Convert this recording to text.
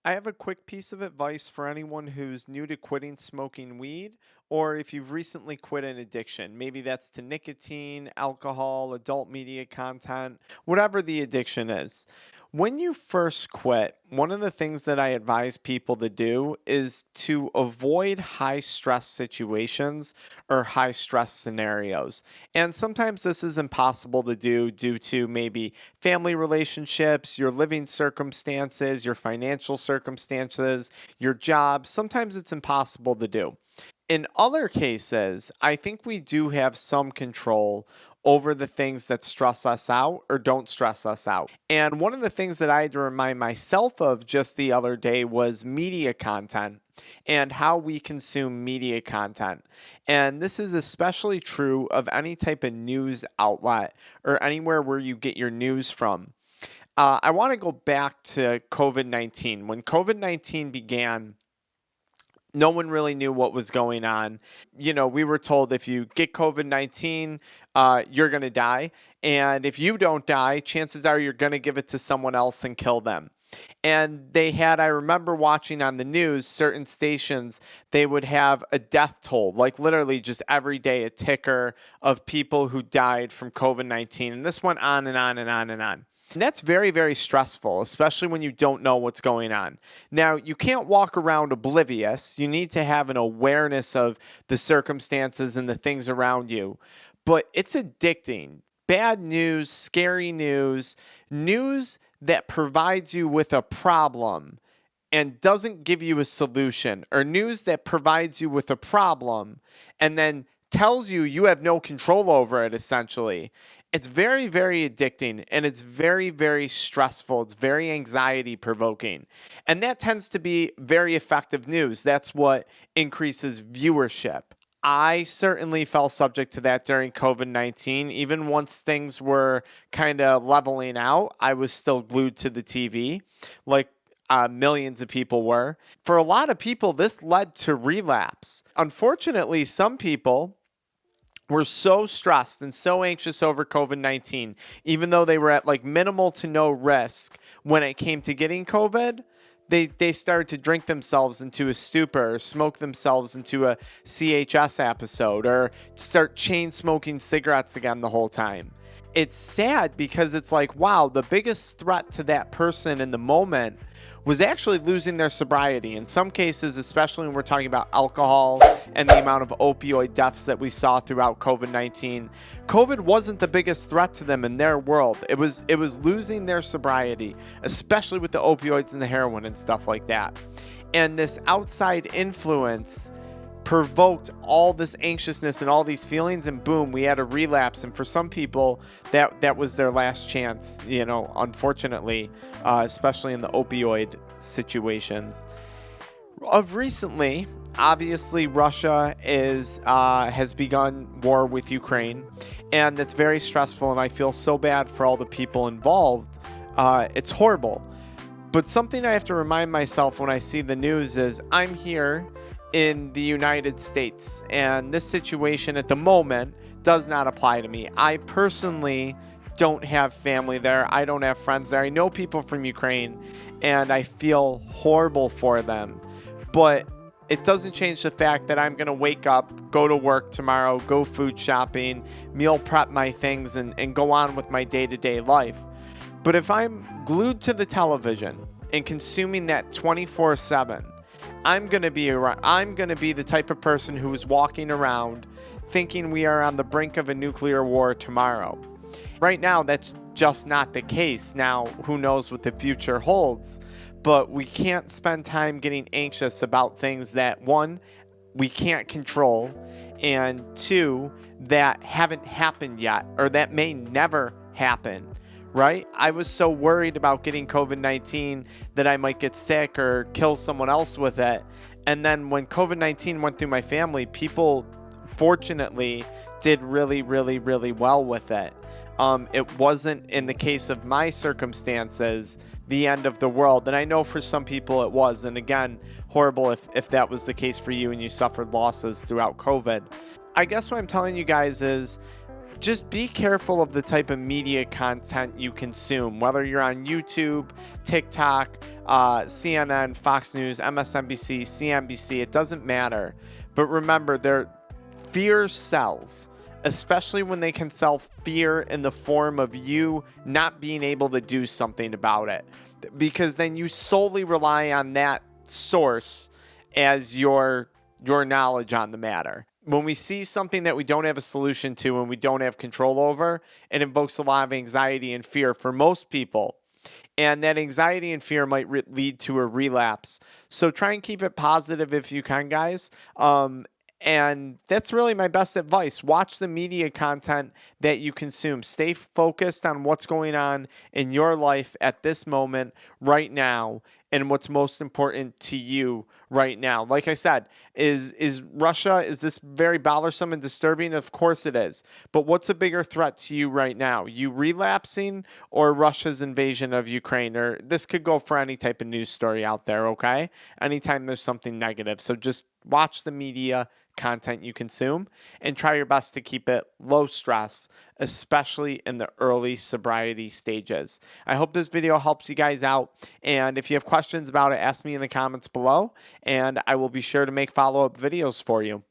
I have a quick piece of advice for anyone who's new to quitting smoking weed, or if you've recently quit an addiction. Maybe that's to nicotine, alcohol, adult media content, whatever the addiction is. When you first quit, one of the things that I advise people to do is to avoid high stress situations or high stress scenarios. And sometimes this is impossible to do due to maybe family relationships, your living circumstances, your financial circumstances, your job. Sometimes it's impossible to do. In other cases, I think we do have some control over the things that stress us out or don't stress us out. And one of the things that I had to remind myself of just the other day was media content and how we consume media content. And this is especially true of any type of news outlet or anywhere where you get your news from. I want to go back to COVID-19. When COVID-19 began, no one really knew what was going on. We were told if you get COVID-19, you're going to die. And if you don't die, chances are you're going to give it to someone else and kill them. And I remember watching on the news, certain stations, they would have a death toll, like literally just every day, a ticker of people who died from COVID-19. And this went on and on and on and on. And that's very, very stressful, especially when you don't know what's going on. Now, you can't walk around oblivious. You need to have an awareness of the circumstances and the things around you. But it's addicting. Bad news, scary news, news that provides you with a problem and doesn't give you a solution, or news that provides you with a problem and then tells you you have no control over it, essentially. It's very, very addicting, and it's very, very stressful. It's very anxiety provoking. And that tends to be very effective news. That's what increases viewership. I certainly fell subject to that during COVID-19. Even once things were kind of leveling out, I was still glued to the TV, like millions of people were. For a lot of people, this led to relapse. Unfortunately, some people were so stressed and so anxious over COVID-19, even though they were at like minimal to no risk when it came to getting COVID, they started to drink themselves into a stupor, or smoke themselves into a CHS episode, or start chain smoking cigarettes again the whole time. It's sad because it's like, wow, the biggest threat to that person in the moment was actually losing their sobriety. In some cases, especially when we're talking about alcohol and the amount of opioid deaths that we saw throughout COVID-19, COVID wasn't the biggest threat to them in their world. It was losing their sobriety, especially with the opioids and the heroin and stuff like that. And this outside influence provoked all this anxiousness and all these feelings, and boom, we had a relapse. And for some people, that was their last chance, unfortunately, especially in the opioid situations. Of recently, obviously, Russia has begun war with Ukraine, and it's very stressful, and I feel so bad for all the people involved. It's horrible. But something I have to remind myself when I see the news is I'm here in the United States, and this situation at the moment does not apply to me. I personally don't have family there. I don't have friends there. I know people from Ukraine, and I feel horrible for them. But it doesn't change the fact that I'm going to wake up, go to work tomorrow, go food shopping, meal prep my things, and go on with my day-to-day life. But if I'm glued to the television and consuming that 24/7, I'm going to be the type of person who is walking around thinking we are on the brink of a nuclear war tomorrow. Right now, that's just not the case. Now, who knows what the future holds? But we can't spend time getting anxious about things that, one, we can't control, and two, that haven't happened yet, or that may never happen. Right? I was so worried about getting COVID-19 that I might get sick or kill someone else with it. And then when COVID-19 went through my family, people fortunately did really, really, really well with it. It wasn't, in the case of my circumstances, the end of the world. And I know for some people it was. And again, horrible if that was the case for you and you suffered losses throughout COVID. I guess what I'm telling you guys is just be careful of the type of media content you consume, whether you're on YouTube, TikTok, CNN, Fox News, MSNBC, CNBC, it doesn't matter. But remember, fear sells, especially when they can sell fear in the form of you not being able to do something about it, because then you solely rely on that source as your knowledge on the matter. When we see something that we don't have a solution to and we don't have control over, it invokes a lot of anxiety and fear for most people. And that anxiety and fear might lead to a relapse. So try and keep it positive if you can, guys. And that's really my best advice. Watch the media content that you consume. Stay focused on what's going on in your life at this moment, right now, and what's most important to you right now. Like I said, is Russia, is this very bothersome and disturbing? Of course it is. But what's a bigger threat to you right now? You relapsing or Russia's invasion of Ukraine? Or this could go for any type of news story out there, okay? Anytime there's something negative. So just watch the media content you consume and try your best to keep it low stress, especially in the early sobriety stages. I hope this video helps you guys out, and if you have questions about it, ask me in the comments below and I will be sure to make follow-up videos for you.